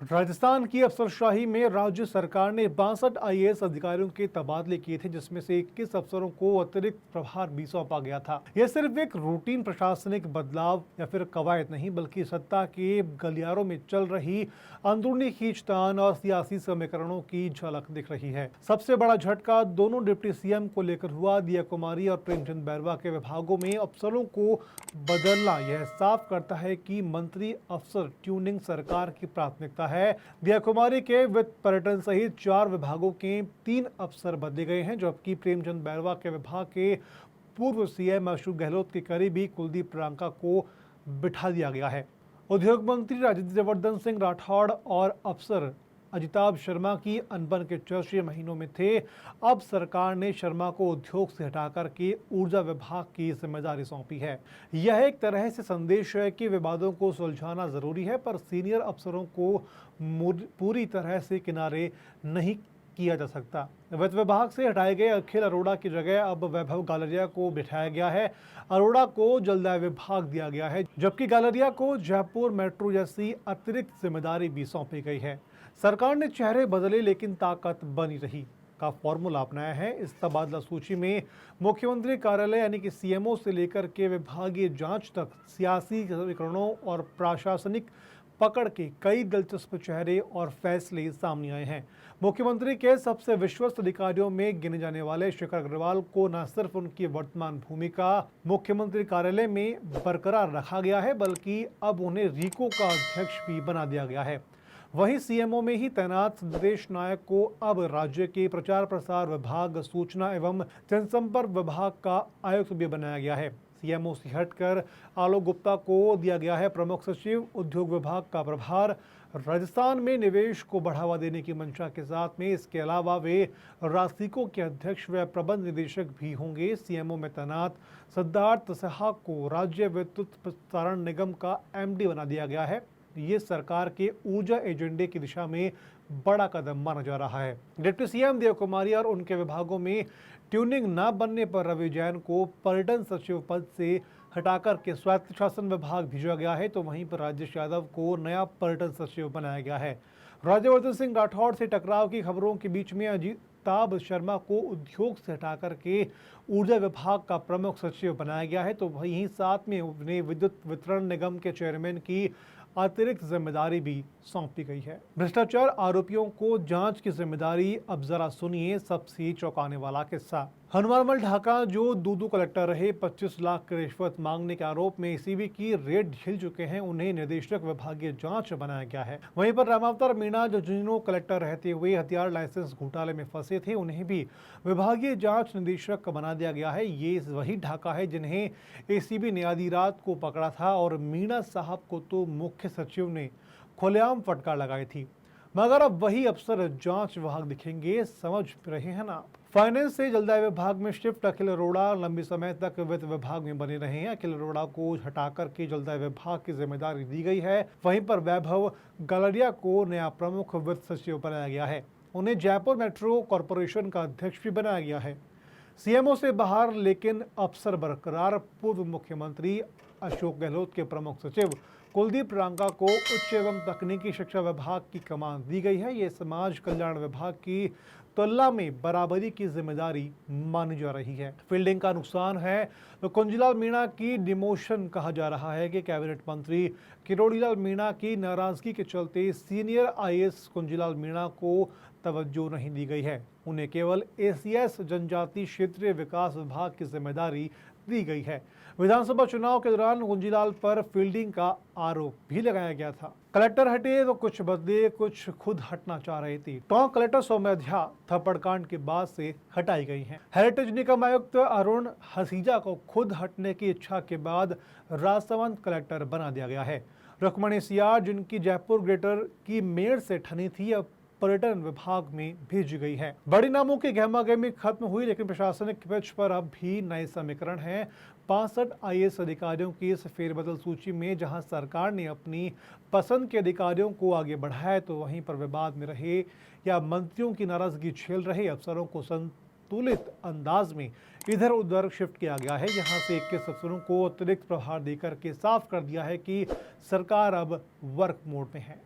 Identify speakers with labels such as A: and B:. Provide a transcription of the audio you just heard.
A: राजस्थान की अफसरशाही में राज्य सरकार ने 62 आईएएस अधिकारियों के तबादले किए थे, जिसमें से 21 अफसरों को अतिरिक्त प्रभार भी सौंपा गया था। यह सिर्फ एक रूटीन प्रशासनिक बदलाव या फिर कवायद नहीं, बल्कि सत्ता के गलियारों में चल रही अंदरूनी खींचतान और सियासी समीकरणों की झलक दिख रही है। सबसे बड़ा झटका दोनों डिप्टी सीएम को लेकर हुआ। दिया कुमारी और प्रेमचंद बैरवा के विभागों में अफसरों को बदलना यह साफ करता है कि मंत्री अफसर ट्यूनिंग सरकार की प्राथमिकता है। दिया कुमारी के वित्त, पर्यटन सहित 4 विभागों के 3 अफसर बदले गए हैं, जबकि प्रेमचंद बैरवा के विभाग के पूर्व सीएम अशोक गहलोत के करीबी कुलदीप प्रियंका को बिठा दिया गया है। उद्योग मंत्री राज्यवर्धन सिंह राठौड़ और अफसर अजिताभ शर्मा की अनबन के चर्चे महीनों में थे। अब सरकार ने शर्मा को उद्योग से हटाकर के ऊर्जा विभाग की जिम्मेदारी सौंपी है। यह एक तरह से संदेश है कि विवादों को सुलझाना जरूरी है, पर सीनियर अफसरों को पूरी तरह से किनारे नहीं किया जा सकता। वित्त विभाग से हटाए गए अखिल अरोड़ा की जगह अब वैभव गालरिया को बिठाया गया है। अरोड़ा को जलदाय विभाग दिया गया है, जबकि गालरिया को जयपुर मेट्रो जैसी अतिरिक्त जिम्मेदारी भी सौंपी गई है। सरकार ने चेहरे बदले लेकिन ताकत बनी रही का फॉर्मूला अपनाया है। इस तबादला सूची में मुख्यमंत्री कार्यालय यानी कि सीएमओ से लेकर के विभागीय जांच तक सियासी समीकरणों और प्रशासनिक पकड़ के कई दिलचस्प चेहरे और फैसले सामने आए हैं। मुख्यमंत्री के सबसे विश्वस्त अधिकारियों में गिने जाने वाले शिखर अग्रवाल को न सिर्फ उनकी वर्तमान भूमिका मुख्यमंत्री कार्यालय में बरकरार रखा गया है, बल्कि अब उन्हें रीको का अध्यक्ष भी बना दिया गया है। वहीं सीएमओ में ही तैनात संदेश नायक को अब राज्य के प्रचार प्रसार विभाग, सूचना एवं जनसंपर्क विभाग का आयुक्त भी बनाया गया है। सीएमओ से हटकर आलोक गुप्ता को दिया गया है प्रमुख सचिव, उद्योग विभाग का प्रभार। राजस्थान में निवेश को बढ़ावा देने की मंशा के साथ में इसके अलावा वे रास्तिको के अध्यक्ष व प्रबंध निदेशक भी होंगे। सीएमओ में तैनात सिद्धार्थ सहा को राज्य विद्युत प्रसारण निगम का एमडी बना दिया गया है। ये सरकार के ऊर्जा एजेंडे की दिशा में बड़ा कदम माना जा रहा है। डिप्टी सीएम दिया कुमारी और उनके विभागों में ट्यूनिंग न बनने पर रवि जैन को पर्यटन सचिव पद से हटाकर के स्वायत्त शासन विभाग भेजा गया है, तो वहीं पर राजेश यादव को नया पर्यटन सचिव बनाया गया है। राज्यवर्धन सिंह राठौड़ से टकराव की खबरों के बीच में अजिताभ शर्मा को उद्योग से हटाकर के ऊर्जा विभाग का प्रमुख सचिव बनाया गया है, तो वहीं साथ में उन्हें विद्युत वितरण निगम के चेयरमैन की अतिरिक्त जिम्मेदारी भी सौंपी गई है। भ्रष्टाचार आरोपियों को जांच की जिम्मेदारी। अब जरा सुनिए सबसे चौंकाने वाला किस्सा। हनुमानमल ढाका जो दूदू कलेक्टर रहे, 25 लाख की रिश्वत मांगने के आरोप में एसीबी की रेड झिल चुके हैं, उन्हें निदेशक विभागीय जांच बनाया गया है। वहीं पर रामावतार मीणा जो झुंझुनू कलेक्टर रहते हुए हथियार लाइसेंस घोटाले में फंसे थे, उन्हें भी विभागीय जांच निदेशक बना दिया गया है। ये वही ढाका है जिन्हें एसीबी ने आधी रात को पकड़ा था और मीणा साहब को तो मुख्य सचिव ने खुलेआम फटकार लगाई थी। मगर अब वही अफसर जांच विभाग दिखेंगे, समझ रहे हैं ना। फाइनेंस से जलदाय विभाग में शिफ्ट अखिल अरोड़ा लंबे समय तक वित्त विभाग में बने रहे हैं। अखिल अरोड़ा को हटाकर के जलदाय विभाग की जिम्मेदारी दी गई है। वहीं पर वैभव गालरिया को नया प्रमुख वित्त सचिव बनाया गया है। उन्हें जयपुर मेट्रो कॉरपोरेशन का अध्यक्ष भी बनाया गया है। सीएमओ से बाहर लेकिन अफसर बरकरार। पूर्व मुख्यमंत्री अशोक गहलोत के प्रमुख सचिव कुलदीप प्रियंका को उच्च एवं तकनीकी शिक्षा विभाग की कमान दी गई है। ये समाज कल्याण विभाग की तुलना में बराबरी की जिम्मेदारी मानी जा रही है। फील्डिंग का नुकसान है तो कुंजीलाल मीणा की डिमोशन कहा जा रहा है कि कैबिनेट मंत्री किरोड़ीलाल मीणा की नाराजगी के चलते सीनियर आईएएस कुंजीलाल मीणा को तवज्जो नहीं दी गई है। उन्हें केवल एसीएस जनजाति क्षेत्रीय विकास विभाग की जिम्मेदारी दी गई है। विधानसभा चुनाव के दौरान कुंजीलाल पर फील्डिंग का आरोप भी लगाया गया था। कलेक्टर हटे तो कुछ बदले, कुछ खुद हटना चाह रही थी। टोंक कलेक्टर सौम्या थप्पड़ कांड के बाद से हटाई गई हैं। हेरिटेज निगम आयुक्त अरुण हसीजा को खुद हटने की इच्छा के बाद राजसमंद कलेक्टर बना दिया गया है। रुक्मणी सियार जिनकी जयपुर ग्रेटर की मेयर से ठनी थी, अब पर्यटन विभाग में भेजी गई है। बड़ी नामों की गहमागहमी खत्म हुई, लेकिन प्रशासनिक पिच पर अब भी नए समीकरण हैं। 65 आईएएस अधिकारियों की इस फेरबदल सूची में जहां सरकार ने अपनी पसंद के अधिकारियों को आगे बढ़ाया, तो वहीं पर विवाद में रहे या मंत्रियों की नाराजगी झेल रहे अफसरों को संतुलित अंदाज में इधर उधर शिफ्ट किया गया है। यहाँ से 21 अफसरों को अतिरिक्त प्रभार देकर के साफ कर दिया है कि सरकार अब वर्क मोड में है।